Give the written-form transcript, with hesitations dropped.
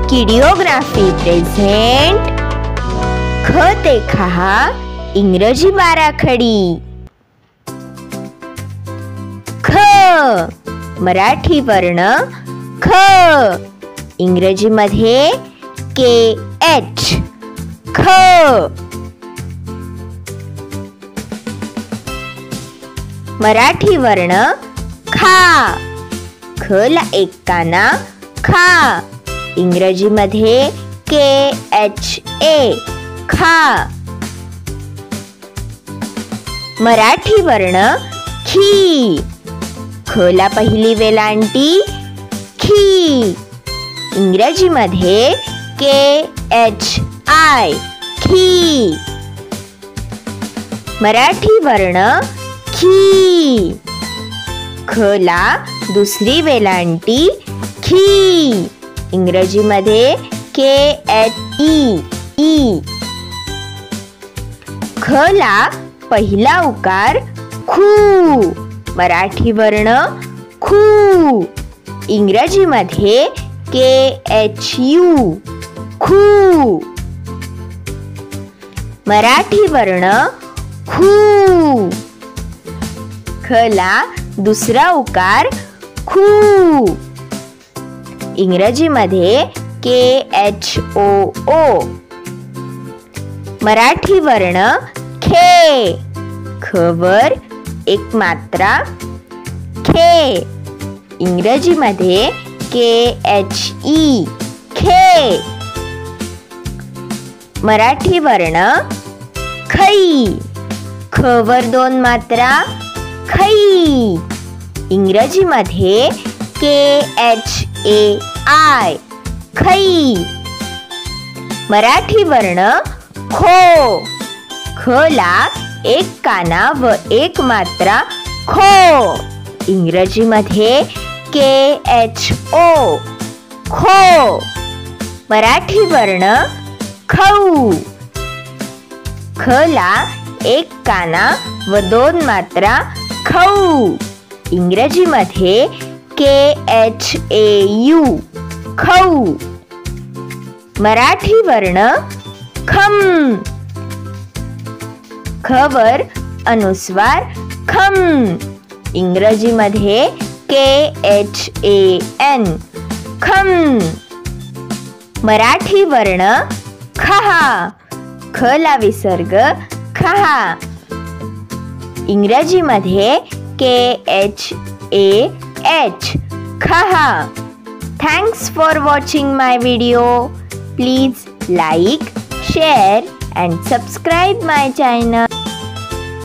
किडिओग्राफी present ख ते खहा इंग्रजी बाराखडी। ख मराठी वर्ण ख, इंग्रजीमध्ये KH ख। मराठी वर्ण खा, ख ला एक काना खा, इंग्रजीमध्ये KHA खा। मराठी वर्ण खी, ख ला पहिली वेलांटी खी, इंग्रजीमध्ये KHI खी। मराठी वर्ण खी, ख ला दुसरी वेलांटी खी, इंग्रजीमध्ये KHE। ख ला पहिला उकार खू, मराठी वर्ण खू, इंग्रजीमध्ये KHU खू। मराठी वर्ण खू, ख ला दुसरा उकार खू, इंग्रजीमध्ये KHOO। मराठी वर्ण खे, ख वर एक मात्रा खे, इंग्रजीमध्ये KHE खे। मराठी वर्ण खई, ख वर दोन मात्रा खई, इंग्रजीमध्ये KHAI खई। मराठी वर्ण खो, ख ला एक काना व एक मात्रा खो, इंग्रजीमध्ये KHO खो। मराठी वर्ण खऊ, ख ला एक काना व दोन मात्रा खऊ, इंग्रजीमध्ये KHAU खऊ। मराठी वर्ण खम, ख वर अनुस्वार खम, इंग्रजीमध्ये KHAN खम। मराठी वर्ण खहा, ख ला विसर्ग खहा, इंग्रजीमध्ये KHAH खहा। Thanks for watching my video. Please like, share and subscribe my channel.